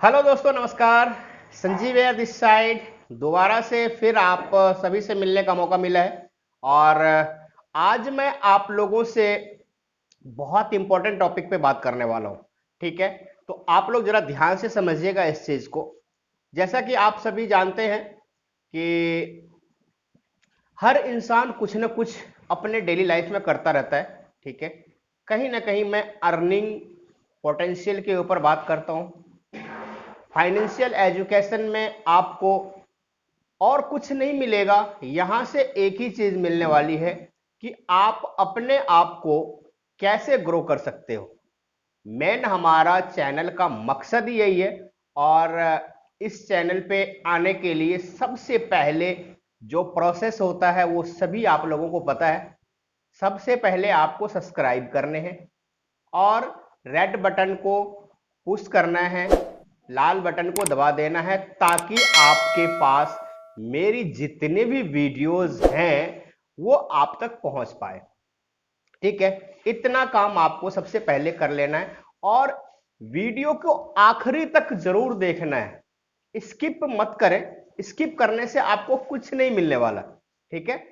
Hello दोस्तों, नमस्कार। संजीव है दिस साइड। दोबारा से फिर आप सभी से मिलने का मौका मिला है और आज मैं आप लोगों से बहुत इंपॉर्टेंट टॉपिक पे बात करने वाला हूँ। ठीक है, तो आप लोग जरा ध्यान से समझिएगा इस चीज को। जैसा कि आप सभी जानते हैं कि हर इंसान कुछ ना कुछ अपने डेली लाइफ में करता रहता है। ठीक है, कहीं ना कहीं मैं अर्निंग पोटेंशियल के ऊपर बात करता हूँ। फाइनेंशियल एजुकेशन में आपको और कुछ नहीं मिलेगा, यहां से एक ही चीज मिलने वाली है कि आप अपने आप को कैसे ग्रो कर सकते हो। मेन हमारा चैनल का मकसद ही यही है और इस चैनल पे आने के लिए सबसे पहले जो प्रोसेस होता है वो सभी आप लोगों को पता है। सबसे पहले आपको सब्सक्राइब करने हैं और रेड बटन को पुश करना है, लाल बटन को दबा देना है ताकि आपके पास मेरी जितने भी वीडियोस हैं वो आप तक पहुंच पाए। ठीक है, इतना काम आपको सबसे पहले कर लेना है और वीडियो को आखिरी तक जरूर देखना है। स्किप मत करें, स्किप करने से आपको कुछ नहीं मिलने वाला। ठीक है,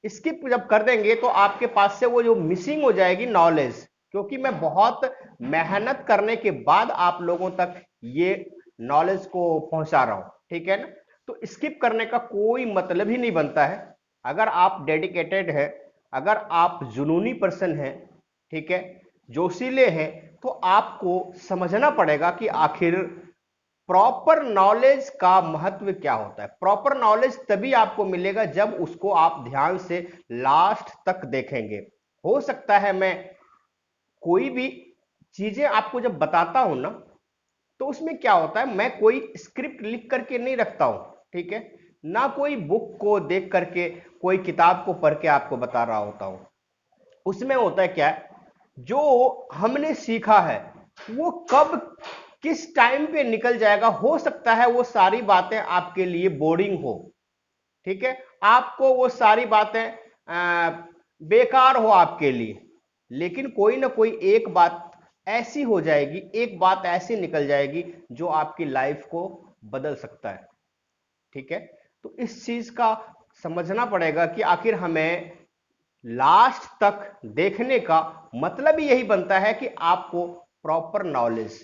स्किप जब कर देंगे तो आपके पास से वो जो मिसिंग हो जाएगी नॉलेज, क्योंकि मैं बहुत मेहनत करने के बाद आप लोगों तक ये नॉलेज को पहुंचा रहा हूं। ठीक है ना, तो स्किप करने का कोई मतलब ही नहीं बनता है। अगर आप डेडिकेटेड है, अगर आप जुनूनी पर्सन हैं, ठीक है, जोशीले हैं, तो आपको समझना पड़ेगा कि आखिर प्रॉपर नॉलेज का महत्व क्या होता है। प्रॉपर नॉलेज तभी आपको मिलेगा जब उसको आप ध्यान से लास्ट तक देखेंगे। हो सकता है मैं कोई भी चीजें आपको जब बताता हूं ना, तो उसमें क्या होता है, मैं कोई स्क्रिप्ट लिख करके नहीं रखता हूं। ठीक है, ना कोई बुक को देख करके, कोई किताब को पढ़ के आपको बता रहा होता हूं। उसमें होता है क्या है, जो हमने सीखा है वो कब किस टाइम पे निकल जाएगा। हो सकता है वो सारी बातें आपके लिए बोरिंग हो, ठीक है, आपको वो सारी बातें बेकार हो आपके लिए, लेकिन कोई ना कोई एक बात ऐसी हो जाएगी, एक बात ऐसी निकल जाएगी जो आपकी लाइफ को बदल सकता है। ठीक है, तो इस चीज का समझना पड़ेगा कि आखिर हमें लास्ट तक देखने का मतलब ही यही बनता है कि आपको प्रॉपर नॉलेज,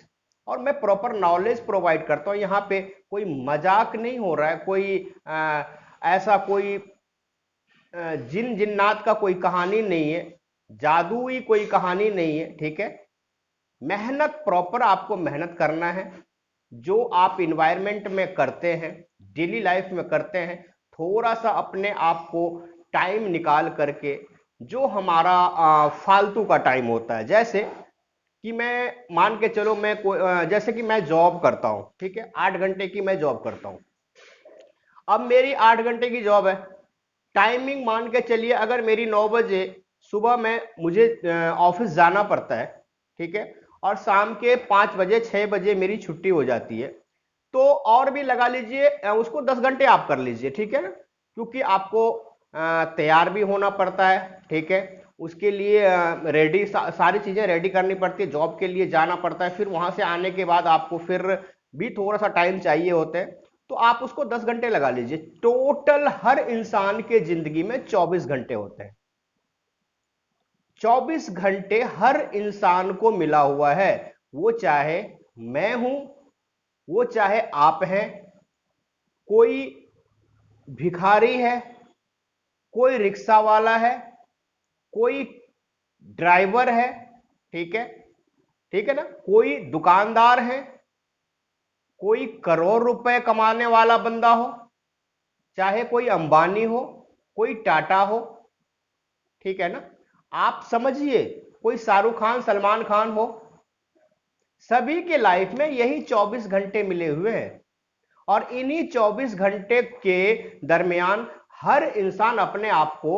और मैं प्रॉपर नॉलेज प्रोवाइड करता हूं। यहां पे कोई मजाक नहीं हो रहा है, कोई ऐसा कोई जिन जिन्नात का कोई कहानी नहीं है, जादुई कोई कहानी नहीं है। ठीक है, मेहनत, प्रॉपर आपको मेहनत करना है। जो आप इन्वायरमेंट में करते हैं, डेली लाइफ में करते हैं, थोड़ा सा अपने आप को टाइम निकाल करके, जो हमारा फालतू का टाइम होता है, जैसे कि मैं मान के चलो मैं जैसे कि मैं जॉब करता हूं। ठीक है, 8 घंटे की मैं जॉब करता हूं। अब मेरी 8 घंटे की जॉब है, टाइमिंग मान के चलिए अगर मेरी 9 बजे सुबह में मुझे ऑफिस जाना पड़ता है, ठीक है, और शाम के 5 बजे 6 बजे मेरी छुट्टी हो जाती है, तो और भी लगा लीजिए उसको 10 घंटे आप कर लीजिए। ठीक है ना, क्योंकि आपको तैयार भी होना पड़ता है। ठीक है, उसके लिए रेडी सारी चीजें रेडी करनी पड़ती है, जॉब के लिए जाना पड़ता है, फिर वहां से आने के बाद आपको फिर भी थोड़ा सा टाइम चाहिए होता है, तो आप उसको 10 घंटे लगा लीजिए। टोटल हर इंसान के जिंदगी में 24 घंटे होते हैं। 24 घंटे हर इंसान को मिला हुआ है, वो चाहे मैं हूं, वो चाहे आप हैं, कोई भिखारी है, कोई रिक्शा वाला है, कोई ड्राइवर है, ठीक है, ठीक है ना, कोई दुकानदार है, कोई करोड़ रुपए कमाने वाला बंदा हो, चाहे कोई अंबानी हो, कोई टाटा हो। ठीक है ना, आप समझिए, कोई शाहरुख खान, सलमान खान हो, सभी के लाइफ में यही 24 घंटे मिले हुए हैं। और इन्हीं 24 घंटे के दरमियान हर इंसान अपने आप को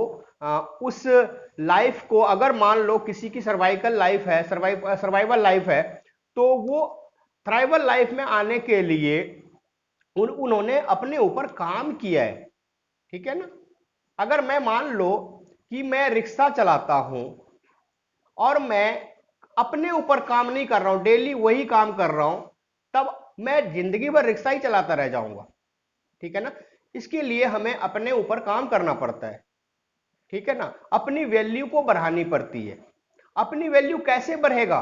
उस लाइफ को, अगर मान लो किसी की सर्वाइकल लाइफ है, सर्वाइवल लाइफ है, तो वो थ्राइवल लाइफ में आने के लिए उन्होंने अपने ऊपर काम किया है। ठीक है ना, अगर मैं मान लो कि मैं रिक्शा चलाता हूं और मैं अपने ऊपर काम नहीं कर रहा हूं, डेली वही काम कर रहा हूं, तब मैं जिंदगी भर रिक्शा ही चलाता रह जाऊंगा। ठीक है ना। इसके लिए हमें अपने ऊपर काम करना पड़ता है। ठीक है ना। अपनी वैल्यू को बढ़ानी पड़ती है। अपनी वैल्यू कैसे बढ़ेगा?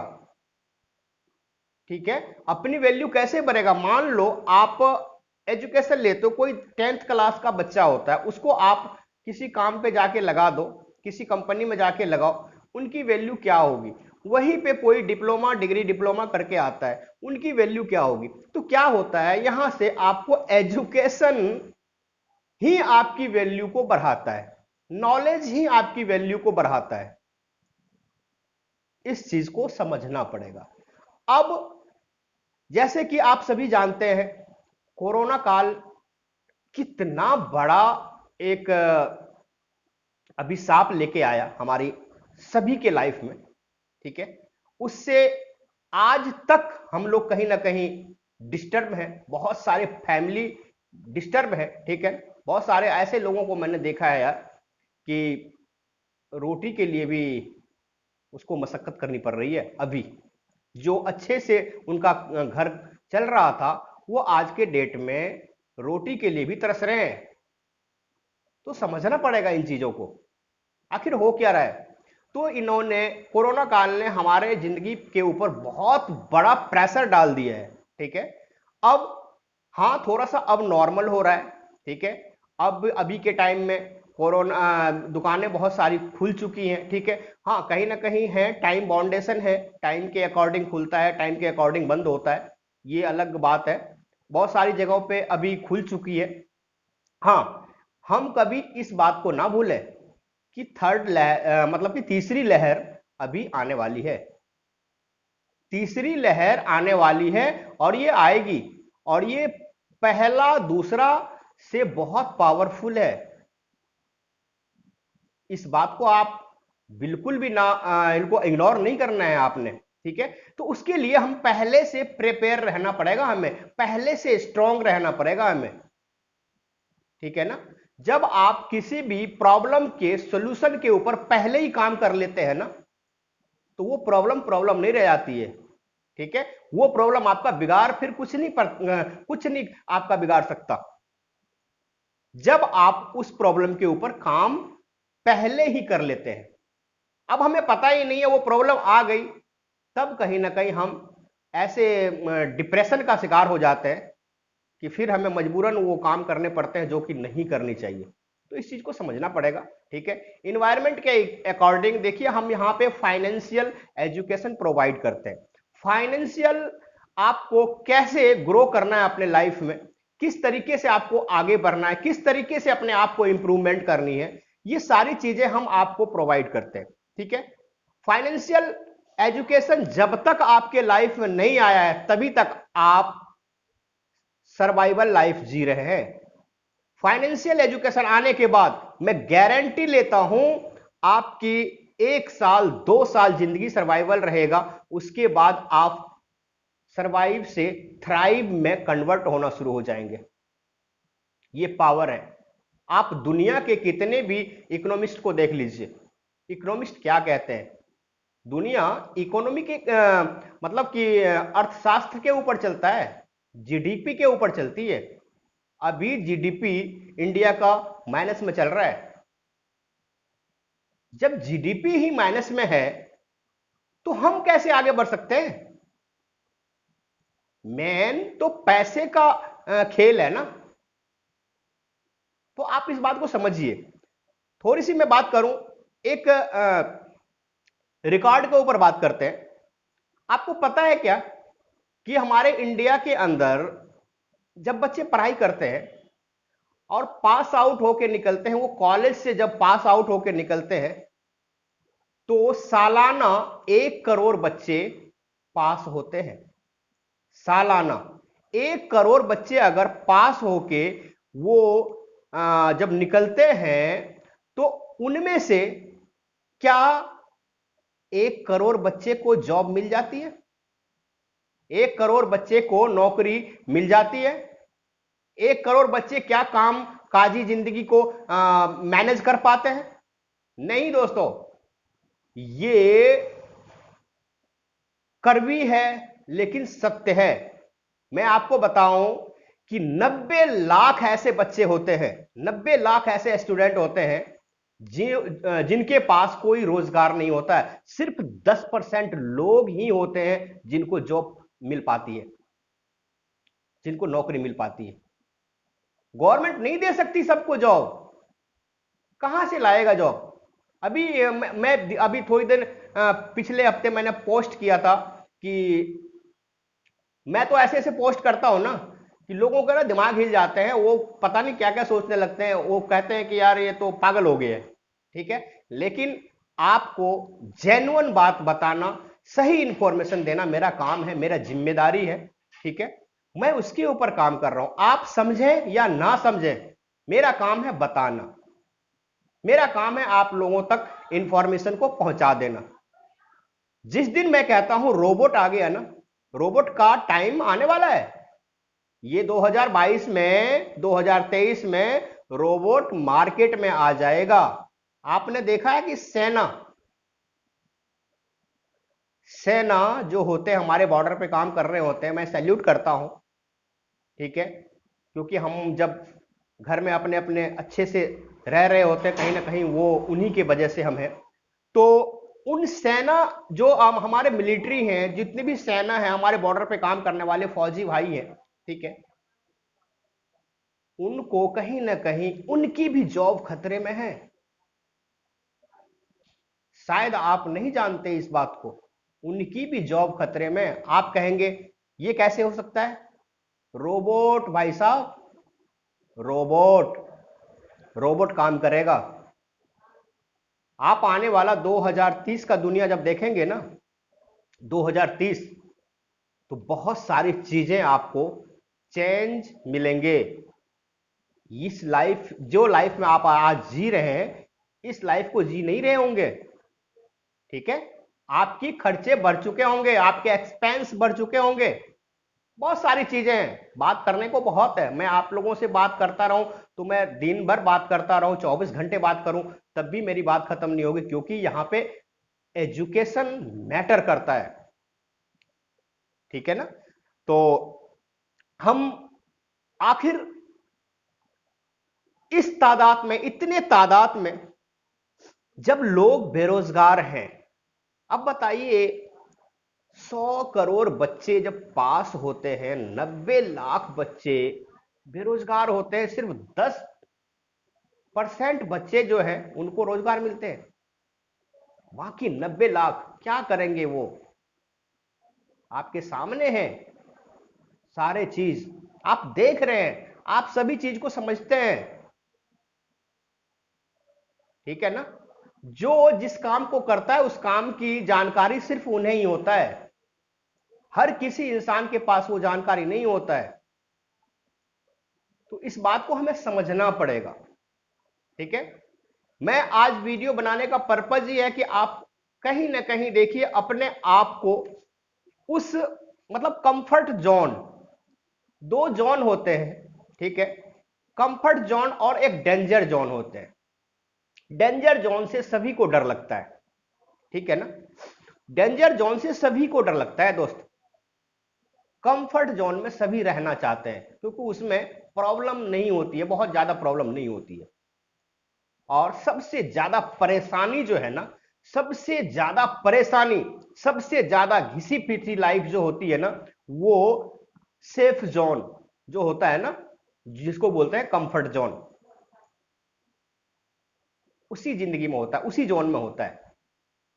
ठीक है, अपनी वैल्यू कैसे बढ़ेगा? मान लो आप एजुकेशन लेते हो, कोई 10th क्लास का बच्चा होता है, उसको आप किसी काम पे जाके लगा दो, किसी कंपनी में जाके लगाओ, उनकी वैल्यू क्या होगी? वहीं पे कोई डिप्लोमा डिग्री डिप्लोमा करके आता है, उनकी वैल्यू क्या होगी? तो क्या होता है, यहां से आपको एजुकेशन ही आपकी वैल्यू को बढ़ाता है, नॉलेज ही आपकी वैल्यू को बढ़ाता है। इस चीज को समझना पड़ेगा। अब जैसे कि आप सभी जानते हैं, कोरोना काल कितना बड़ा एक अभिशाप लेके आया हमारी सभी के लाइफ में। ठीक है, उससे आज तक हम लोग कहीं ना कहीं डिस्टर्ब हैं, बहुत सारे फैमिली डिस्टर्ब है। ठीक है, बहुत सारे ऐसे लोगों को मैंने देखा है यार कि रोटी के लिए भी उसको मशक्कत करनी पड़ रही है। अभी जो अच्छे से उनका घर चल रहा था, वो आज के डेट में रोटी के लिए भी तरस रहे हैं। तो समझना पड़ेगा इन चीजों को, आखिर हो क्या रहा है। तो इन्होंने, कोरोना काल ने हमारे जिंदगी के ऊपर बहुत बड़ा प्रेशर डाल दिया है। ठीक है, अब हाँ थोड़ा सा अब नॉर्मल हो रहा है। ठीक है, अब अभी के टाइम में कोरोना दुकानें बहुत सारी खुल चुकी हैं। ठीक है, हाँ कहीं ना कहीं है, टाइम बाउंडेशन है, टाइम के अकॉर्डिंग खुलता है, टाइम के अकॉर्डिंग बंद होता है, ये अलग बात है। बहुत सारी जगहों पे अभी खुल चुकी है। हाँ, हम कभी इस बात को ना भूलें कि थर्ड लहर मतलब कि तीसरी लहर अभी आने वाली है। तीसरी लहर आने वाली है और ये आएगी, और ये पहला दूसरा से बहुत पावरफुल है। इस बात को आप बिल्कुल भी ना इनको इग्नोर नहीं करना है आपने। ठीक है, तो उसके लिए हम पहले से प्रिपेयर रहना पड़ेगा, हमें पहले से स्ट्रांग रहना पड़ेगा हमें। ठीक है ना। जब आप किसी भी प्रॉब्लम के सॉल्यूशन के ऊपर पहले ही काम कर लेते हैं ना, तो वो प्रॉब्लम प्रॉब्लम नहीं रह जाती है। ठीक है, वो प्रॉब्लम आपका बिगाड़ फिर कुछ नहीं आपका बिगाड़ सकता, जब आप उस प्रॉब्लम के ऊपर काम पहले ही कर लेते हैं। अब हमें पता ही नहीं है, वो प्रॉब्लम आ गई, तब कहीं ना कहीं हम ऐसे डिप्रेशन का शिकार हो जाते हैं कि फिर हमें मजबूरन वो काम करने पड़ते हैं जो कि नहीं करनी चाहिए। तो इस चीज को समझना पड़ेगा। ठीक है, इन्वायरमेंट के अकॉर्डिंग देखिए, हम यहाँ पे फाइनेंशियल एजुकेशन प्रोवाइड करते हैं। फाइनेंशियल आपको कैसे ग्रो करना है अपने लाइफ में, किस तरीके से आपको आगे बढ़ना है, किस तरीके से अपने आप को इंप्रूवमेंट करनी है, ये सारी चीजें हम आपको प्रोवाइड करते हैं। ठीक है, फाइनेंशियल एजुकेशन जब तक आपके लाइफ में नहीं आया है, तभी तक आप सर्वाइवल लाइफ जी रहे हैं। फाइनेंशियल एजुकेशन आने के बाद मैं गारंटी लेता हूं, आपकी 1 साल 2 साल जिंदगी सर्वाइवल रहेगा, उसके बाद आप सर्वाइव से थ्राइव में कन्वर्ट होना शुरू हो जाएंगे। ये पावर है। आप दुनिया के कितने भी इकोनॉमिस्ट को देख लीजिए, इकोनॉमिस्ट क्या कहते हैं? दुनिया इकोनॉमी के मतलब कि अर्थशास्त्र के ऊपर चलता है, जीडीपी के ऊपर चलती है। अभी जीडीपी इंडिया का माइनस में चल रहा है। जब जीडीपी ही माइनस में है, तो हम कैसे आगे बढ़ सकते हैं? मेन तो पैसे का खेल है ना। तो आप इस बात को समझिए। थोड़ी सी मैं बात करूं, एक रिकॉर्ड के ऊपर बात करते हैं। आपको पता है क्या कि हमारे इंडिया के अंदर जब बच्चे पढ़ाई करते हैं और पास आउट होके निकलते हैं, वो कॉलेज से जब पास आउट होके निकलते हैं, तो सालाना 1 करोड़ बच्चे पास होते हैं। सालाना 1 करोड़ बच्चे अगर पास होके वो जब निकलते हैं, तो उनमें से क्या 1 करोड़ बच्चे को जॉब मिल जाती है? 1 करोड़ बच्चे को नौकरी मिल जाती है? 1 करोड़ बच्चे क्या काम काजी जिंदगी को मैनेज कर पाते हैं? नहीं दोस्तों, ये कड़वी है लेकिन सत्य है। मैं आपको बताऊं कि 90 लाख ऐसे बच्चे होते हैं, 90 लाख ऐसे स्टूडेंट होते हैं जिनके पास कोई रोजगार नहीं होता है। सिर्फ 10% लोग ही होते हैं जिनको जॉब मिल पाती है, जिनको नौकरी मिल पाती है। गवर्नमेंट नहीं दे सकती सबको जॉब, कहां से लाएगा जॉब? अभी मैं अभी थोड़ी देर पिछले हफ्ते मैंने पोस्ट किया था कि मैं तो ऐसे ऐसे पोस्ट करता हूं ना कि लोगों का ना दिमाग हिल जाते हैं, वो पता नहीं क्या क्या सोचने लगते हैं, वो कहते हैं कि यार ये तो पागल हो गए, ठीक है। लेकिन आपको जेन्युइन बात बताना, सही इंफॉर्मेशन देना मेरा काम है, मेरा जिम्मेदारी है, ठीक है। मैं उसके ऊपर काम कर रहा हूं, आप समझें या ना समझें, मेरा काम है बताना, मेरा काम है आप लोगों तक इंफॉर्मेशन को पहुंचा देना। जिस दिन मैं कहता हूं रोबोट आ गया ना, रोबोट का टाइम आने वाला है, ये 2022 में 2023 में रोबोट मार्केट में आ जाएगा। आपने देखा है कि सेना जो होते हैं हमारे बॉर्डर पे काम कर रहे होते हैं, मैं सैल्यूट करता हूं, ठीक है, क्योंकि हम जब घर में अपने अपने अच्छे से रह रहे होते हैं, कहीं ना कहीं वो उन्हीं की वजह से हम हैं। तो उन सेना जो हमारे मिलिट्री हैं, जितनी भी सेना है, हमारे बॉर्डर पे काम करने वाले फौजी भाई हैं, ठीक है, उनको कहीं ना कहीं उनकी भी जॉब खतरे में है। शायद आप नहीं जानते इस बात को, उनकी भी जॉब खतरे में। आप कहेंगे ये कैसे हो सकता है? रोबोट भाई साहब, रोबोट रोबोट काम करेगा। आप आने वाला 2030 का दुनिया जब देखेंगे ना, 2030, तो बहुत सारी चीजें आपको चेंज मिलेंगे। इस लाइफ, जो लाइफ में आप आज जी रहे हैं, इस लाइफ को जी नहीं रहे होंगे, ठीक है। आपकी खर्चे बढ़ चुके होंगे, आपके एक्सपेंस बढ़ चुके होंगे, बहुत सारी चीजें हैं, बात करने को बहुत है। मैं आप लोगों से बात करता रहूं तो मैं दिन भर बात करता रहूं, 24 घंटे बात करूं, तब भी मेरी बात खत्म नहीं होगी, क्योंकि यहां पे एजुकेशन मैटर करता है, ठीक है ना। तो हम आखिर इस तादाद में, इतने तादाद में जब लोग बेरोजगार हैं, अब बताइए 100 करोड़ बच्चे जब पास होते हैं, 90 लाख बच्चे बेरोजगार होते हैं, सिर्फ 10% बच्चे जो हैं उनको रोजगार मिलते हैं, बाकी 90 लाख क्या करेंगे? वो आपके सामने है, सारे चीज आप देख रहे हैं, आप सभी चीज को समझते हैं, ठीक है ना। जो जिस काम को करता है उस काम की जानकारी सिर्फ उन्हें ही होता है, हर किसी इंसान के पास वो जानकारी नहीं होता है। तो इस बात को हमें समझना पड़ेगा, ठीक है। मैं आज वीडियो बनाने का पर्पज ही है कि आप कहीं ना कहीं देखिए अपने आप को उस, मतलब कंफर्ट जोन, दो जोन होते हैं, ठीक है, कंफर्ट जोन और एक डेंजर जोन होते हैं। डेंजर जोन से सभी को डर लगता है, ठीक है ना, डेंजर जोन से सभी को डर लगता है दोस्त। कंफर्ट जोन में सभी रहना चाहते हैं, क्योंकि उसमें प्रॉब्लम नहीं होती है, बहुत ज्यादा प्रॉब्लम नहीं होती है। और सबसे ज्यादा परेशानी जो है ना, सबसे ज्यादा परेशानी, सबसे ज्यादा घिसी पिटी लाइफ जो होती है ना, वो सेफ जोन जो होता है ना, जिसको बोलते हैं कंफर्ट जोन, उसी जिंदगी में होता है, उसी जोन में होता है।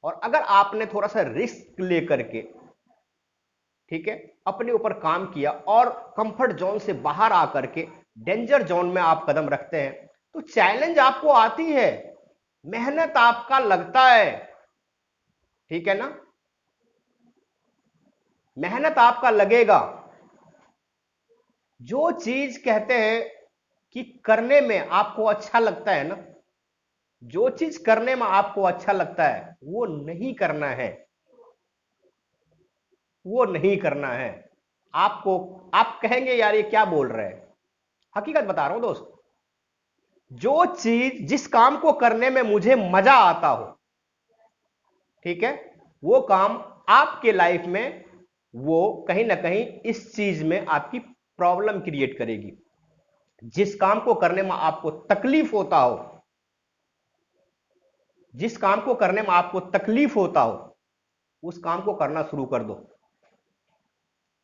और अगर आपने थोड़ा सा रिस्क लेकर के, ठीक है, अपने ऊपर काम किया और कंफर्ट जोन से बाहर आकर के डेंजर जोन में आप कदम रखते हैं, तो चैलेंज आपको आती है, मेहनत आपका लगता है, ठीक है ना, मेहनत आपका लगेगा। जो चीज कहते हैं कि करने में आपको अच्छा लगता है ना, जो चीज करने में आपको अच्छा लगता है वो नहीं करना है, वो नहीं करना है आपको। आप कहेंगे यार ये क्या बोल रहे हैं, हकीकत बता रहा हूं दोस्त। जो चीज, जिस काम को करने में मुझे मजा आता हो, ठीक है, वो काम आपके लाइफ में वो कहीं ना कहीं इस चीज में आपकी प्रॉब्लम क्रिएट करेगी। जिस काम को करने में आपको तकलीफ होता हो, जिस काम को करने में आपको तकलीफ होता हो, उस काम को करना शुरू कर दो।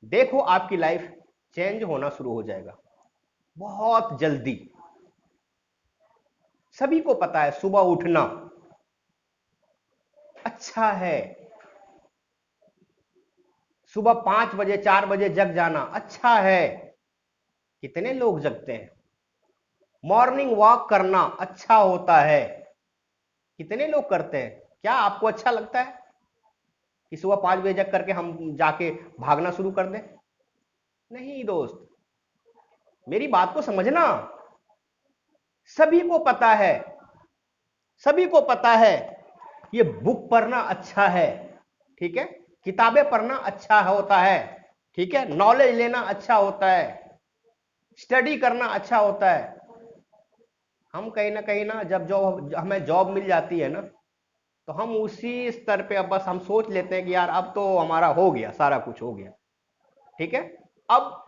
देखो आपकी लाइफ चेंज होना शुरू हो जाएगा बहुत जल्दी। सभी को पता है सुबह उठना अच्छा है, सुबह 5 बजे 4 बजे जग जाना अच्छा है। कितने लोग जगते हैं? मॉर्निंग वॉक करना अच्छा होता है, कितने लोग करते हैं? क्या आपको अच्छा लगता है कि सुबह 5 बजे जग करके हम जाके भागना शुरू कर दें? नहीं दोस्त, मेरी बात को समझना। सभी को पता है, सभी को पता है ये बुक पढ़ना अच्छा है, ठीक है, किताबें पढ़ना अच्छा होता है, ठीक है, नॉलेज लेना अच्छा होता है, स्टडी करना अच्छा होता है। हम कहीं ना जब जॉब हमें जॉब मिल जाती है ना, तो हम उसी स्तर पे अब बस हम सोच लेते हैं कि यार अब तो हमारा हो गया, सारा कुछ हो गया, ठीक है, अब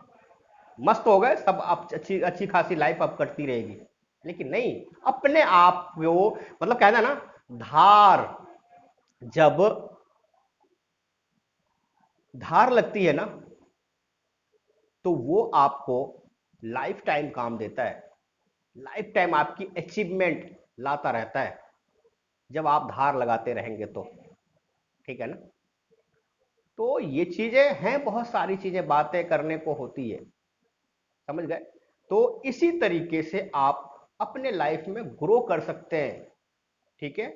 मस्त हो गए सब, अब अच्छी अच्छी खासी लाइफ अब कटती रहेगी। लेकिन नहीं, अपने आप को मतलब कहना ना, धार जब धार लगती है ना, तो वो आपको लाइफ टाइम काम देता है, लाइफ टाइम आपकी अचीवमेंट लाता रहता है जब आप धार लगाते रहेंगे तो, ठीक है ना। तो ये चीजें हैं, बहुत सारी चीजें बातें करने को होती है, समझ गए। तो इसी तरीके से आप अपने लाइफ में ग्रो कर सकते हैं, ठीक है।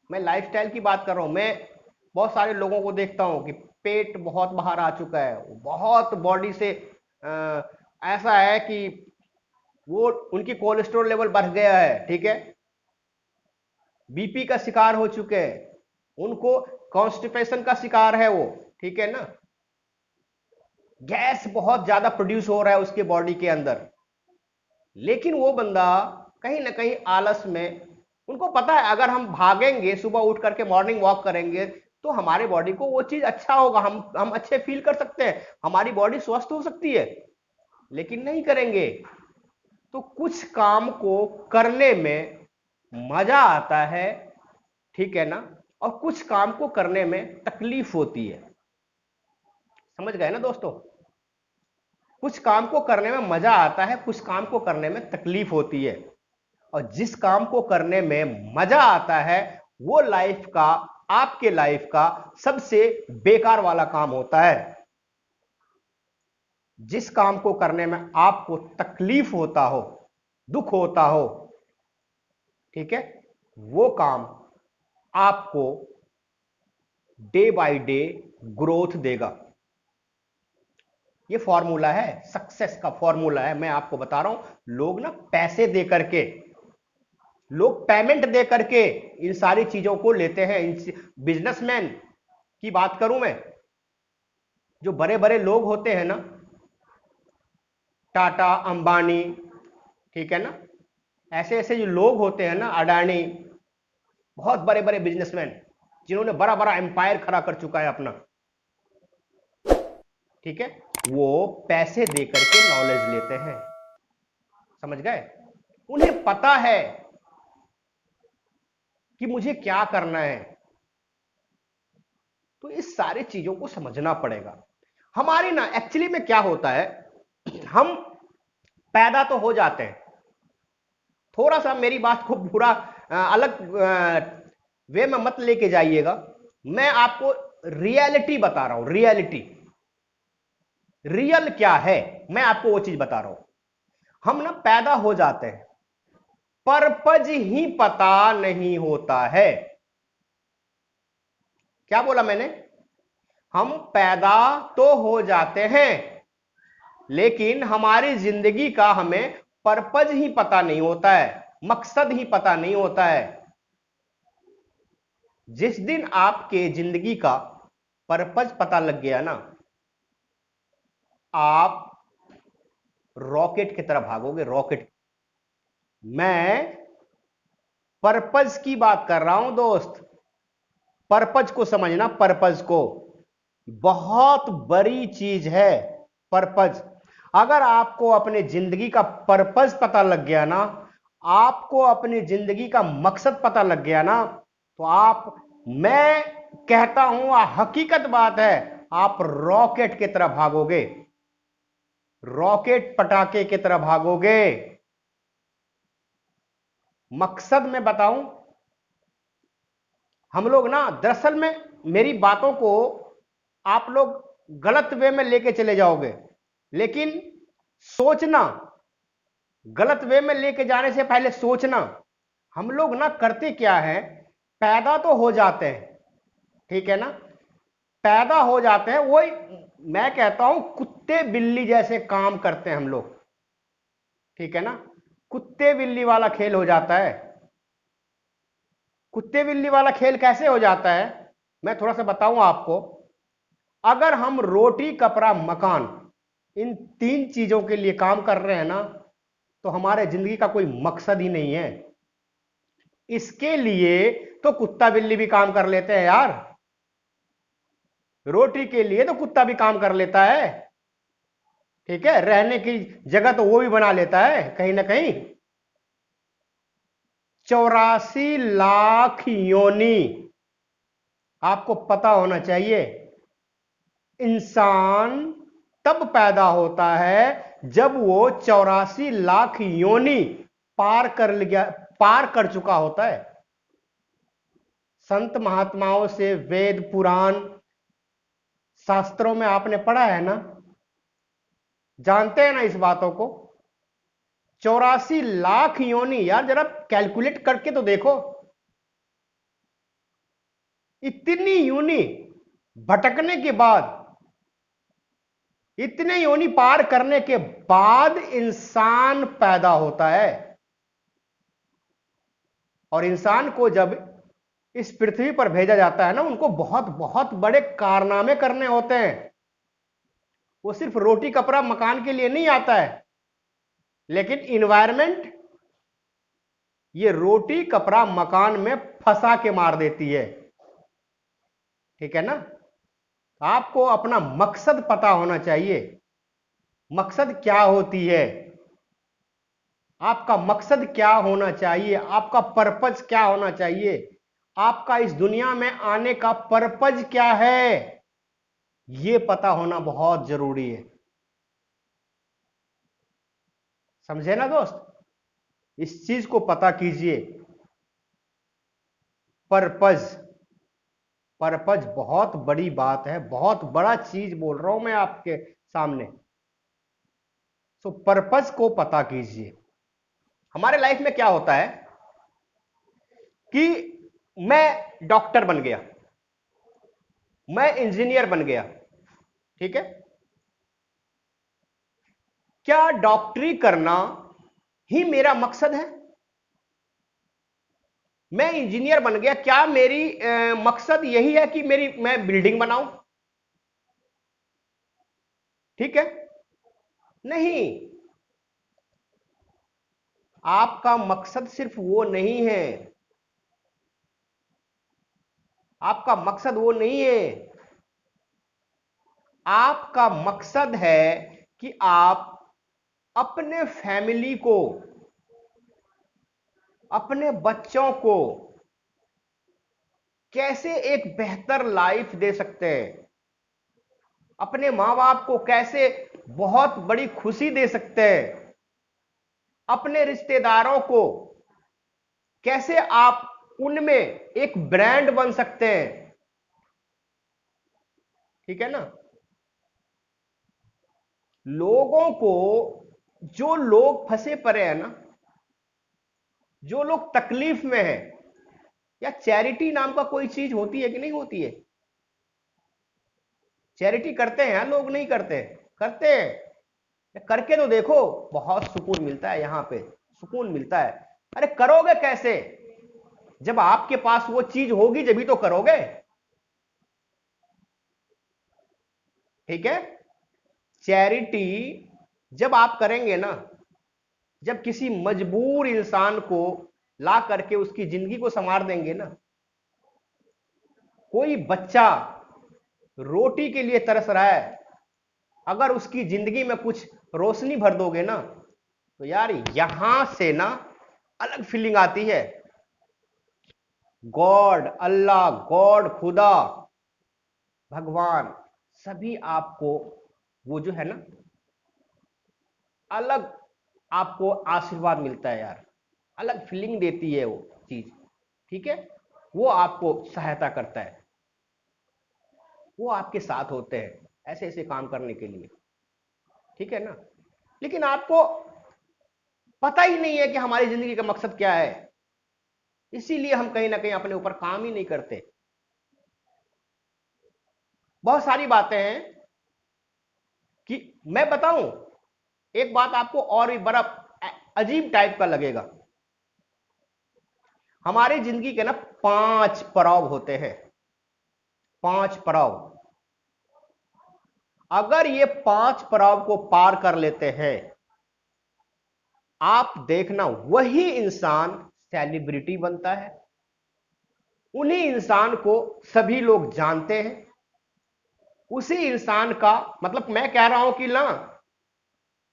मैं लाइफस्टाइल की बात कर रहा हूं। मैं बहुत सारे लोगों को देखता हूं कि पेट बहुत बाहर आ चुका है, बहुत बॉडी से ऐसा है कि वो उनकी कोलेस्ट्रॉल लेवल बढ़ गया है, ठीक है, बीपी का शिकार हो चुके हैं, उनको कॉन्स्टिपेशन का शिकार है वो, ठीक है ना, गैस बहुत ज्यादा प्रोड्यूस हो रहा है उसके बॉडी के अंदर। लेकिन वो बंदा कहीं ना कहीं आलस में, उनको पता है अगर हम भागेंगे, सुबह उठ करके मॉर्निंग वॉक करेंगे, तो हमारे बॉडी को वो चीज अच्छा होगा, हम अच्छे फील कर सकते हैं, हमारी बॉडी स्वस्थ हो सकती है। लेकिन नहीं करेंगे। तो कुछ काम को करने में मजा आता है, ठीक है ना, और कुछ काम को करने में तकलीफ होती है। समझ गए ना दोस्तों? कुछ काम को करने में मजा आता है, कुछ काम को करने में तकलीफ होती है। और जिस काम को करने में मजा आता है वो लाइफ का, आपके लाइफ का सबसे बेकार वाला काम होता है। जिस काम को करने में आपको तकलीफ होता हो, दुख होता हो, ठीक है, वो काम आपको डे बाय डे ग्रोथ देगा। ये फॉर्मूला है, सक्सेस का फॉर्मूला है, मैं आपको बता रहा हूं। लोग ना पैसे दे करके, लोग पेमेंट दे करके इन सारी चीजों को लेते हैं। बिजनेसमैन की बात करूं मैं, जो बड़े बड़े लोग होते हैं ना, टाटा, अंबानी, ठीक है ना, ऐसे ऐसे जो लोग होते हैं ना, अडानी, बहुत बड़े बड़े बिजनेसमैन जिन्होंने बड़ा बड़ा एम्पायर खड़ा कर चुका है अपना, ठीक है, वो पैसे दे करके नॉलेज लेते हैं। समझ गए? उन्हें पता है कि मुझे क्या करना है। तो इस सारी चीजों को समझना पड़ेगा। हमारी ना एक्चुअली में क्या होता है, हम पैदा तो हो जाते हैं, थोड़ा सा मेरी बात को पूरा अलग वे में मत लेके जाइएगा। मैं आपको रियलिटी बता रहा हूं, रियलिटी, रियल क्या है, मैं आपको वो चीज बता रहा हूं। हम ना पैदा हो जाते हैं, पर्पज ही पता नहीं होता है। क्या बोला मैंने? हम पैदा तो हो जाते हैं, लेकिन हमारी जिंदगी का हमें पर्पज ही पता नहीं होता है, मकसद ही पता नहीं होता है। जिस दिन आपके जिंदगी का पर्पज पता लग गया ना, आप रॉकेट की तरह भागोगे, रॉकेट। मैं पर्पज की बात कर रहा हूं दोस्त, पर्पज को समझना, पर्पज को। बहुत बड़ी चीज है पर्पज। अगर आपको अपने जिंदगी का पर्पज पता लग गया ना, आपको अपनी जिंदगी का मकसद पता लग गया ना, तो आप, मैं कहता हूं, हकीकत बात है, आप रॉकेट की तरह भागोगे, रॉकेट पटाखे की तरह भागोगे। मकसद में बताऊं, हम लोग ना दरअसल में, मेरी बातों को आप लोग गलत वे में लेके चले जाओगे, लेकिन सोचना, गलत वे में लेके जाने से पहले सोचना। हम लोग ना करते क्या है, पैदा तो हो जाते हैं, ठीक है ना, पैदा हो जाते हैं, वही मैं कहता हूं कुत्ते बिल्ली जैसे काम करते हैं हम लोग, ठीक है ना, कुत्ते बिल्ली वाला खेल हो जाता है। कुत्ते बिल्ली वाला खेल कैसे हो जाता है, मैं थोड़ा सा बताऊं आपको। अगर हम रोटी कपड़ा मकान इन तीन चीजों के लिए काम कर रहे हैं ना, तो हमारे जिंदगी का कोई मकसद ही नहीं है। इसके लिए तो कुत्ता बिल्ली भी काम कर लेते हैं यार, रोटी के लिए तो कुत्ता भी काम कर लेता है, ठीक है, रहने की जगह तो वो भी बना लेता है कहीं ना कहीं। 84 लाख योनि, आपको पता होना चाहिए। इंसान तब पैदा होता है जब वो 84 लाख योनि पार कर चुका होता है। संत महात्माओं से, वेद पुराण शास्त्रों में आपने पढ़ा है ना, जानते हैं ना इस बातों को। 84 लाख योनि, यार जरा कैलकुलेट करके तो देखो, इतनी योनि भटकने के बाद, इतने योनि पार करने के बाद इंसान पैदा होता है। और इंसान को जब इस पृथ्वी पर भेजा जाता है ना, उनको बहुत बहुत बड़े कारनामे करने होते हैं। वो सिर्फ रोटी कपड़ा मकान के लिए नहीं आता है, लेकिन इन्वायरमेंट ये रोटी कपड़ा मकान में फंसा के मार देती है, ठीक है ना। आपको अपना मकसद पता होना चाहिए, मकसद क्या होती है, आपका मकसद क्या होना चाहिए, आपका पर्पज क्या होना चाहिए, आपका इस दुनिया में आने का पर्पज क्या है, यह पता होना बहुत जरूरी है। समझे ना दोस्त, इस चीज को पता कीजिए। पर्पज, पर्पज बहुत बड़ी बात है, बहुत बड़ा चीज बोल रहा हूं मैं आपके सामने। सो पर्पज को पता कीजिए। हमारे लाइफ में क्या होता है कि मैं डॉक्टर बन गया, मैं इंजीनियर बन गया, ठीक है, क्या डॉक्टरी करना ही मेरा मकसद है? मैं इंजीनियर बन गया, क्या मेरी मकसद यही है कि मैं बिल्डिंग बनाऊं? ठीक है, नहीं, आपका मकसद सिर्फ वो नहीं है, आपका मकसद वो नहीं है। आपका मकसद है कि आप अपने फैमिली को, अपने बच्चों को कैसे एक बेहतर लाइफ दे सकते हैं, अपने मां बाप को कैसे बहुत बड़ी खुशी दे सकते हैं, अपने रिश्तेदारों को कैसे आप उनमें एक ब्रांड बन सकते हैं, ठीक है ना। लोगों को, जो लोग फंसे पड़े हैं ना, जो लोग तकलीफ में हैं, या चैरिटी नाम का कोई चीज होती है कि नहीं होती है? चैरिटी करते हैं लोग, नहीं करते? करते हैं, करके तो देखो, बहुत सुकून मिलता है, यहां पे सुकून मिलता है। अरे करोगे कैसे, जब आपके पास वो चीज होगी जब ही तो करोगे, ठीक है। चैरिटी जब आप करेंगे ना, जब किसी मजबूर इंसान को ला करके उसकी जिंदगी को संवार देंगे ना, कोई बच्चा रोटी के लिए तरस रहा है, अगर उसकी जिंदगी में कुछ रोशनी भर दोगे ना, तो यार यहां से ना अलग फीलिंग आती है। गॉड, अल्लाह, गॉड, खुदा, भगवान, सभी आपको वो जो है ना अलग आपको आशीर्वाद मिलता है यार, अलग फीलिंग देती है वो चीज। ठीक है, वो आपको सहायता करता है, वो आपके साथ होते हैं ऐसे ऐसे काम करने के लिए। ठीक है ना, लेकिन आपको पता ही नहीं है कि हमारी जिंदगी का मकसद क्या है, इसीलिए हम कहीं ना कहीं अपने ऊपर काम ही नहीं करते। बहुत सारी बातें हैं कि मैं बताऊं, एक बात आपको और भी बड़ा अजीब टाइप का लगेगा। हमारी जिंदगी के ना 5 पड़ाव होते हैं, 5 पड़ाव। अगर ये 5 पड़ाव को पार कर लेते हैं, आप देखना वही इंसान सेलिब्रिटी बनता है, उन्हीं इंसान को सभी लोग जानते हैं, उसी इंसान का मतलब मैं कह रहा हूं कि ना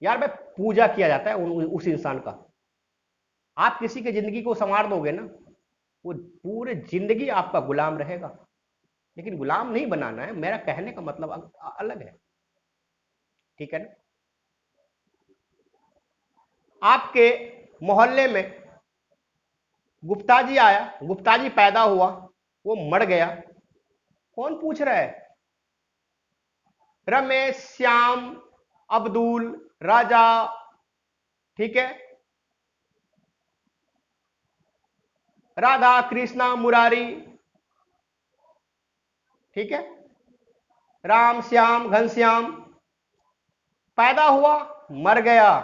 यार मैं पूजा किया जाता है उस इंसान का। आप किसी की जिंदगी को संवार दोगे ना, वो पूरे जिंदगी आपका गुलाम रहेगा। लेकिन गुलाम नहीं बनाना है, मेरा कहने का मतलब अलग है। ठीक है ना, आपके मोहल्ले में गुप्ता जी आया, गुप्ता जी पैदा हुआ, वो मर गया, कौन पूछ रहा है? रमेश, श्याम, अब्दुल, राजा, ठीक है, राधा, कृष्णा, मुरारी, ठीक है, राम, श्याम, घनश्याम, पैदा हुआ, मर गया,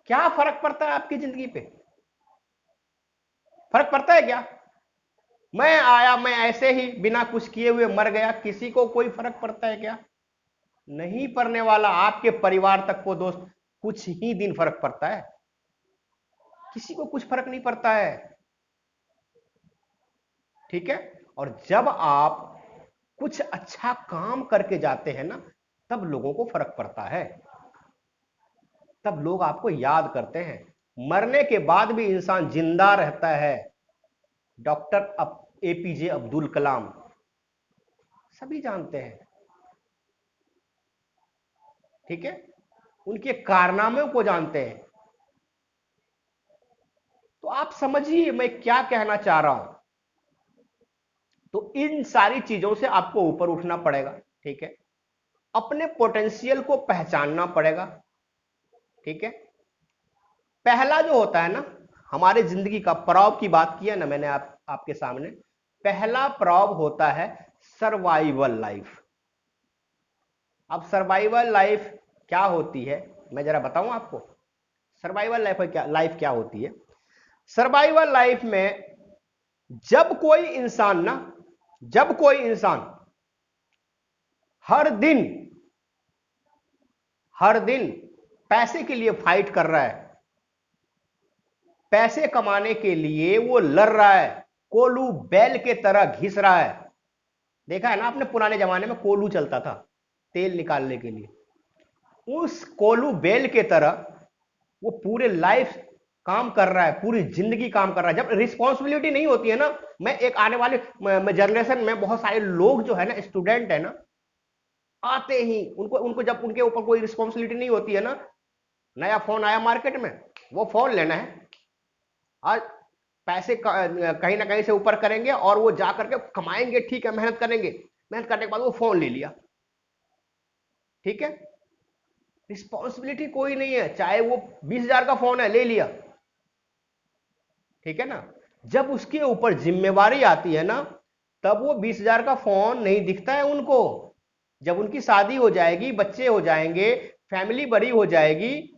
क्या फर्क पड़ता है आपकी जिंदगी पे? फर्क पड़ता है क्या? मैं आया, मैं ऐसे ही बिना कुछ किए हुए मर गया, किसी को कोई फर्क पड़ता है क्या? नहीं पड़ने वाला। आपके परिवार तक को दोस्त कुछ ही दिन फर्क पड़ता है, किसी को कुछ फर्क नहीं पड़ता है। ठीक है, और जब आप कुछ अच्छा काम करके जाते हैं ना, तब लोगों को फर्क पड़ता है, तब लोग आपको याद करते हैं। मरने के बाद भी इंसान जिंदा रहता है। डॉक्टर एपीजे अब्दुल कलाम, सभी जानते हैं। ठीक है, उनके कारनामों को जानते हैं। तो आप समझिए मैं क्या कहना चाह रहा हूं। तो इन सारी चीजों से आपको ऊपर उठना पड़ेगा। ठीक है, अपने पोटेंशियल को पहचानना पड़ेगा। ठीक है, पहला जो होता है ना, हमारे जिंदगी का पड़ाव की बात किया ना मैंने आपके सामने, पहला पड़ाव होता है सर्वाइवल लाइफ। अब सर्वाइवल लाइफ क्या होती है, मैं जरा बताऊं आपको। सर्वाइवल लाइफ क्या होती है? सर्वाइवल लाइफ में जब कोई इंसान ना, जब कोई इंसान हर दिन हर दिन पैसे के लिए फाइट कर रहा है, पैसे कमाने के लिए वो लड़ रहा है, कोलू बैल के तरह घिस रहा है। देखा है ना आपने, पुराने जमाने में कोलू चलता था तेल निकालने के लिए, उस कोलू बैल के तरह वो पूरे लाइफ काम कर रहा है, पूरी जिंदगी काम कर रहा है। जब रिस्पॉन्सिबिलिटी नहीं होती है ना, मैं एक आने वाले जनरेशन में बहुत सारे लोग जो है ना, स्टूडेंट है ना, आते ही उनको उनको जब उनके ऊपर कोई रिस्पॉन्सिबिलिटी नहीं होती है ना, नया फोन आया मार्केट में, वो फोन लेना है, आज पैसे कहीं ना कहीं से ऊपर करेंगे और वो जा करके कमाएंगे। ठीक है, मेहनत करेंगे, मेहनत करने के बाद वो फोन ले लिया। ठीक है, रिस्पॉन्सिबिलिटी कोई नहीं है, चाहे वो 20,000 का फोन है, ले लिया। ठीक है ना, जब उसके ऊपर जिम्मेवारी आती है ना, तब वो 20,000 का फोन नहीं दिखता है उनको। जब उनकी शादी हो जाएगी, बच्चे हो जाएंगे, फैमिली बड़ी हो जाएगी,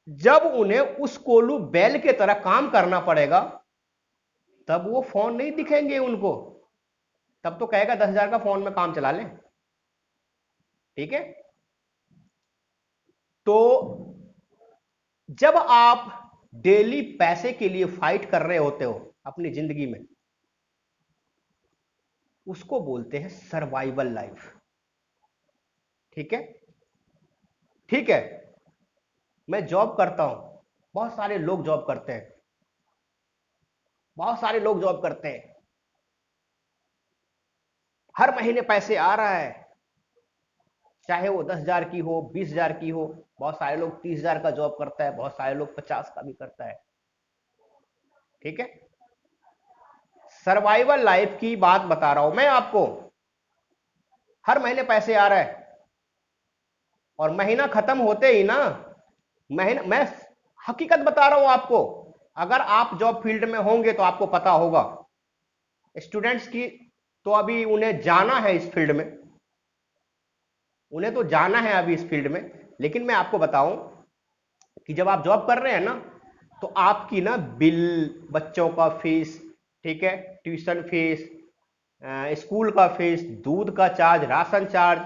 जब उन्हें उस कोलू बैल के तरह काम करना पड़ेगा, तब वो फोन नहीं दिखेंगे उनको। तब तो कहेगा 10,000 का फोन में काम चला ले। ठीक है, तो जब आप डेली पैसे के लिए फाइट कर रहे होते हो अपनी जिंदगी में, उसको बोलते हैं सर्वाइवल लाइफ। ठीक है, ठीक है। मैं जॉब करता हूं, बहुत सारे लोग जॉब करते हैं, बहुत सारे लोग जॉब करते हैं, हर महीने पैसे आ रहा है, चाहे वो 10,000 की हो, 20,000 की हो। बहुत सारे लोग 30,000 का जॉब करता है, बहुत सारे लोग 50 का भी करता है। ठीक है, सर्वाइवल लाइफ की बात बता रहा हूं मैं आपको। हर महीने पैसे आ रहा है और महीना खत्म होते ही ना, महीना, मैं हकीकत बता रहा हूं आपको। अगर आप जॉब फील्ड में होंगे तो आपको पता होगा। स्टूडेंट्स की तो अभी उन्हें जाना है इस फील्ड में, उन्हें तो जाना है अभी इस फील्ड में। लेकिन मैं आपको बताऊं कि जब आप जॉब कर रहे हैं ना, तो आपकी ना बिल, बच्चों का फीस, ठीक है, ट्यूशन फीस, स्कूल का फीस, दूध का चार्ज, राशन चार्ज,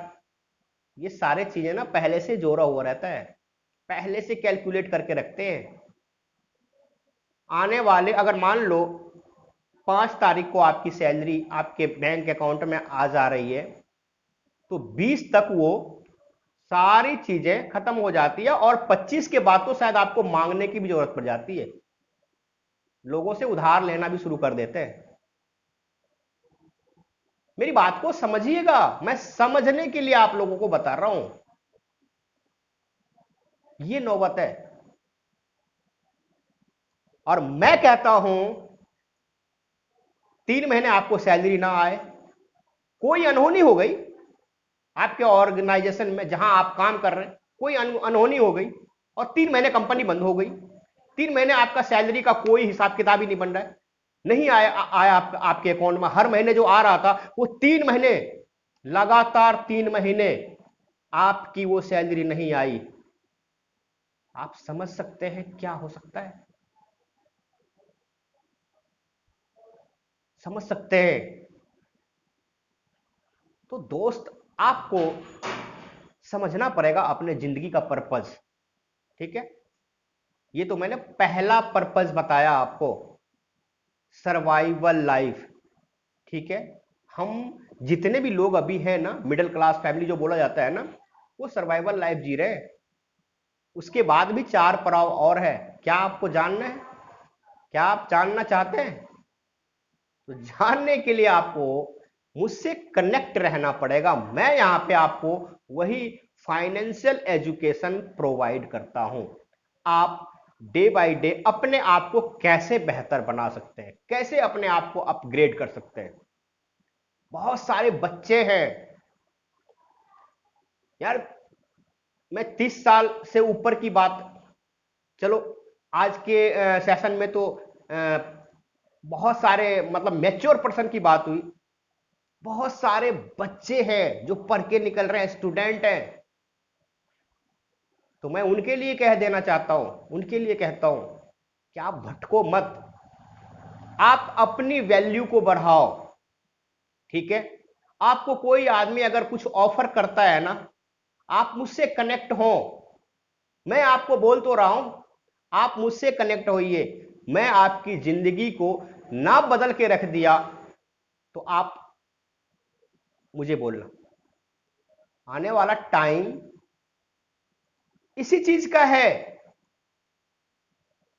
ये सारे चीजें ना पहले से जोड़ा हुआ रहता है, पहले से कैलकुलेट करके रखते हैं। आने वाले, अगर मान लो 5 तारीख को आपकी सैलरी आपके बैंक अकाउंट में आ जा रही है, तो 20 तक वो सारी चीजें खत्म हो जाती है, और 25 के बाद तो शायद आपको मांगने की भी जरूरत पड़ जाती है, लोगों से उधार लेना भी शुरू कर देते हैं। मेरी बात को समझिएगा, मैं समझने के लिए आप लोगों को बता रहा हूं, ये नौबत है। और मैं कहता हूं 3 महीने आपको सैलरी ना आए, कोई अनहोनी हो गई आपके ऑर्गेनाइजेशन में जहां आप काम कर रहे हैं, कोई अनहोनी हो गई और 3 महीने कंपनी बंद हो गई, 3 महीने आपका सैलरी का कोई हिसाब किताब ही नहीं बन रहा है, नहीं आया आपके अकाउंट में। हर महीने जो आ रहा था वो 3 महीने, लगातार 3 महीने आपकी वो सैलरी नहीं आई। आप समझ सकते हैं क्या हो सकता है? समझ सकते हैं? तो दोस्त, आपको समझना पड़ेगा अपने जिंदगी का पर्पस। ठीक है, ये तो मैंने पहला पर्पस बताया आपको, सर्वाइवल लाइफ। ठीक है, हम जितने भी लोग अभी हैं ना, मिडिल क्लास फैमिली जो बोला जाता है ना, वो सर्वाइवल लाइफ जी रहे हैं। उसके बाद भी 4 पड़ाव और है। क्या आपको जानना है? क्या आप जानना चाहते हैं? तो जानने के लिए आपको मुझसे कनेक्ट रहना पड़ेगा। मैं यहां पे आपको वही फाइनेंशियल एजुकेशन प्रोवाइड करता हूं। आप डे बाय डे अपने आप को कैसे बेहतर बना सकते हैं, कैसे अपने आप को अपग्रेड कर सकते हैं। बहुत सारे बच्चे हैं यार, मैं 30 साल से ऊपर की बात, चलो आज के सेशन में तो बहुत सारे मतलब मैच्योर पर्सन की बात हुई, बहुत सारे बच्चे हैं जो पढ़ के निकल रहे हैं, स्टूडेंट हैं। तो मैं उनके लिए कह देना चाहता हूं, उनके लिए कहता हूं कि आप भटको मत, आप अपनी वैल्यू को बढ़ाओ। ठीक है, आपको कोई आदमी अगर कुछ ऑफर करता है ना, आप मुझसे कनेक्ट हो। मैं आपको बोल तो रहा हूं, आप मुझसे कनेक्ट होइए। मैं आपकी जिंदगी को ना बदल के रख दिया तो आप मुझे बोलना। आने वाला टाइम इसी चीज का है,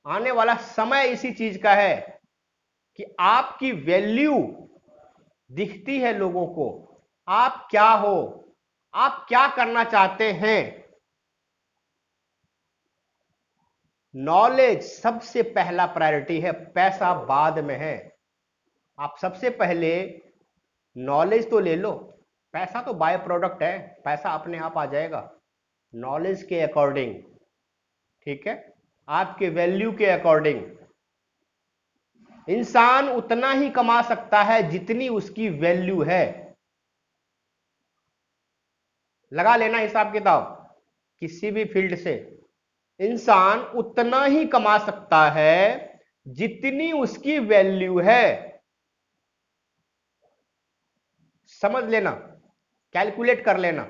आने वाला समय इसी चीज का है कि आपकी वैल्यू दिखती है लोगों को। आप क्या हो, आप क्या करना चाहते हैं। नॉलेज सबसे पहला प्रायोरिटी है, पैसा बाद में है। आप सबसे पहले नॉलेज तो ले लो, पैसा तो बाय प्रोडक्ट है, पैसा अपने आप आ जाएगा नॉलेज के अकॉर्डिंग। ठीक है, आपके वैल्यू के अकॉर्डिंग। इंसान उतना ही कमा सकता है जितनी उसकी वैल्यू है। लगा लेना हिसाब किताब, किसी भी फील्ड से इंसान उतना ही कमा सकता है जितनी उसकी वैल्यू है। समझ लेना, कैलकुलेट कर लेना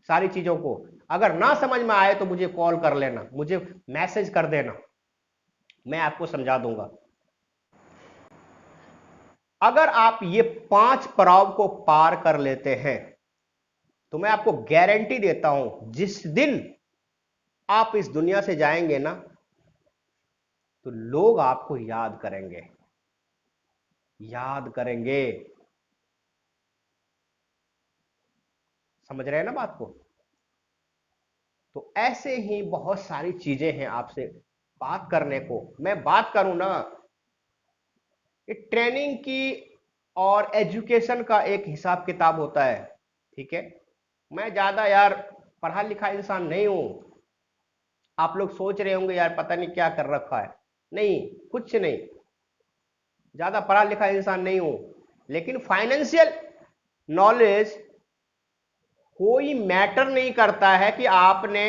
सारी चीजों को। अगर ना समझ में आए तो मुझे कॉल कर लेना, मुझे मैसेज कर देना, मैं आपको समझा दूंगा। अगर आप ये 5 पड़ाव को पार कर लेते हैं तो मैं आपको गारंटी देता हूं, जिस दिन आप इस दुनिया से जाएंगे ना, तो लोग आपको याद करेंगे, याद करेंगे। समझ रहे हैं ना बात को? तो ऐसे ही बहुत सारी चीजें हैं आपसे बात करने को। मैं बात करूं ना, ये ट्रेनिंग की और एजुकेशन का एक हिसाब किताब होता है, ठीक है। मैं ज्यादा यार पढ़ा लिखा इंसान नहीं हूं। आप लोग सोच रहे होंगे यार पता नहीं क्या कर रखा है। नहीं, कुछ नहीं, ज्यादा पढ़ा लिखा इंसान नहीं हूं, लेकिन फाइनेंशियल नॉलेज कोई मैटर नहीं करता है कि आपने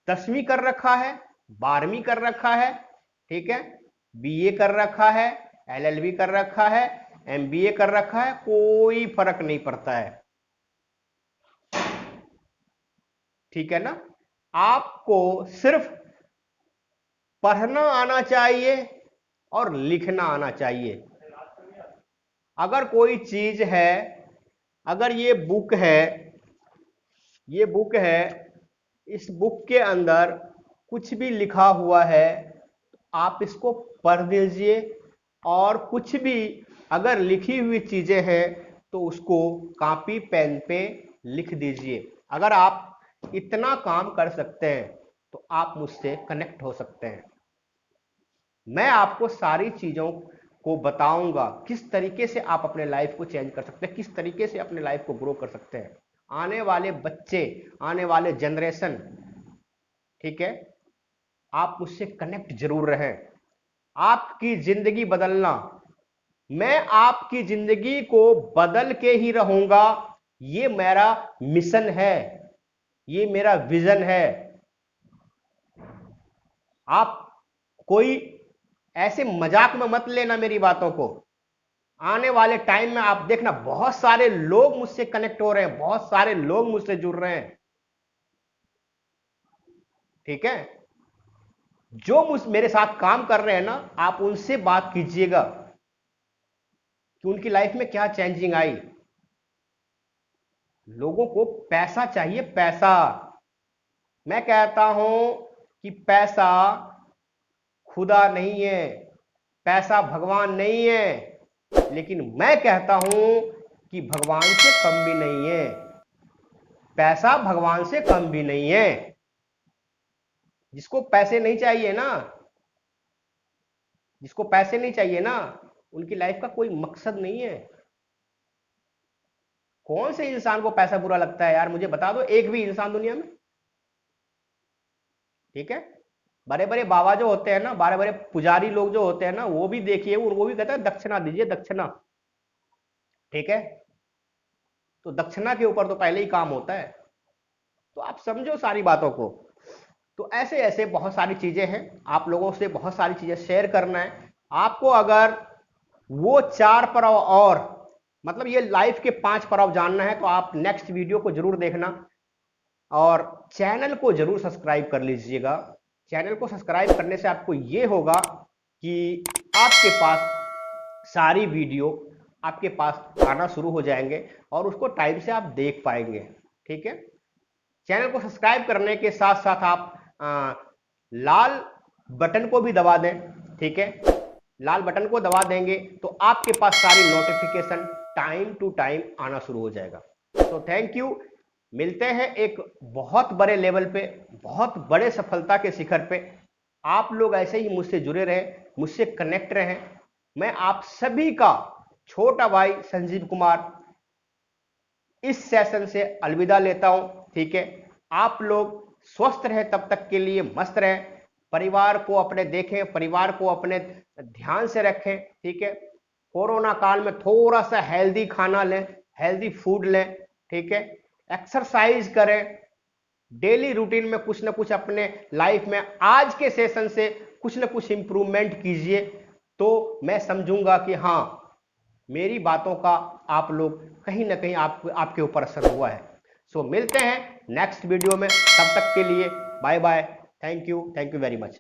10वीं कर रखा है, 12वीं कर रखा है, ठीक है, बीए कर रखा है, एलएलबी कर रखा है, एमबीए कर रखा है, कोई फर्क नहीं पड़ता है, ठीक है ना। आपको सिर्फ पढ़ना आना चाहिए और लिखना आना चाहिए। अगर कोई चीज है, अगर ये बुक है, ये बुक है, इस बुक के अंदर कुछ भी लिखा हुआ है, आप इसको पढ़ लीजिए, और कुछ भी अगर लिखी हुई चीजें हैं तो उसको कॉपी पेन पे लिख दीजिए। अगर आप इतना काम कर सकते हैं तो आप मुझसे कनेक्ट हो सकते हैं। मैं आपको सारी चीजों को बताऊंगा, किस तरीके से आप अपने लाइफ को चेंज कर सकते हैं, किस तरीके से अपने लाइफ को ग्रो कर सकते हैं। आने वाले बच्चे, आने वाले जनरेशन, ठीक है, आप मुझसे कनेक्ट जरूर रहें। आपकी जिंदगी बदलना, मैं आपकी जिंदगी को बदल के ही रहूंगा, ये मेरा मिशन है, ये मेरा विजन है। आप कोई ऐसे मजाक में मत लेना मेरी बातों को। आने वाले टाइम में आप देखना बहुत सारे लोग मुझसे कनेक्ट हो रहे हैं, बहुत सारे लोग मुझसे जुड़ रहे हैं, ठीक है। जो मेरे साथ काम कर रहे हैं ना, आप उनसे बात कीजिएगा कि उनकी लाइफ में क्या चेंजिंग आई। लोगों को पैसा चाहिए, पैसा। मैं कहता हूं कि पैसा खुदा नहीं है, पैसा भगवान नहीं है, लेकिन मैं कहता हूं कि भगवान से कम भी नहीं है, पैसा भगवान से कम भी नहीं है। जिसको पैसे नहीं चाहिए ना, जिसको पैसे नहीं चाहिए ना, उनकी लाइफ का कोई मकसद नहीं है। कौन से इंसान को पैसा बुरा लगता है यार, मुझे बता दो एक भी इंसान दुनिया में, ठीक है। बड़े बड़े बाबा जो होते हैं ना, बड़े बड़े पुजारी लोग जो होते हैं ना, वो भी देखिए, वो भी कहते हैं दक्षिणा दीजिए, दक्षिणा, ठीक है। तो दक्षिणा के ऊपर तो पहले ही काम होता है। तो आप समझो सारी बातों को। तो ऐसे ऐसे बहुत सारी चीजें हैं, आप लोगों से बहुत सारी चीजें शेयर करना है आपको। अगर वो 4 पड़ाव और मतलब ये लाइफ के 5 पड़ाव जानना है तो आप नेक्स्ट वीडियो को जरूर देखना, और चैनल को जरूर सब्सक्राइब कर लीजिएगा। चैनल को सब्सक्राइब करने से आपको ये होगा कि आपके पास सारी वीडियो आपके पास आना शुरू हो जाएंगे और उसको टाइम से आप देख पाएंगे, ठीक है। चैनल को सब्सक्राइब करने के साथ साथ आप लाल बटन को भी दबा दें, ठीक है। लाल बटन को दबा देंगे तो आपके पास सारी नोटिफिकेशन टाइम टू टाइम आना शुरू हो जाएगा। तो थैंक यू। मिलते हैं एक बहुत बड़े लेवल पे, बहुत बड़े सफलता के शिखर पे। आप लोग ऐसे ही मुझसे जुड़े रहें, मुझसे कनेक्ट रहें। मैं आप सभी का छोटा भाई संजीव कुमार इस सेशन से अलविदा लेता हूं, ठीक है। आप लोग स्वस्थ रहें, तब तक के लिए मस्त रहें, परिवार को अपने देखें, परिवार को अपने ध्यान से रखें, ठीक है। कोरोना काल में थोड़ा सा हेल्दी खाना लें, हेल्दी फूड लें, ठीक है। एक्सरसाइज करें, डेली रूटीन में कुछ ना कुछ अपने लाइफ में आज के सेशन से कुछ ना कुछ इंप्रूवमेंट कीजिए, तो मैं समझूंगा कि हाँ, मेरी बातों का आप लोग कहीं ना कहीं आपके ऊपर असर हुआ है। सो मिलते हैं नेक्स्ट वीडियो में, तब तक के लिए bye bye. Thank you very much.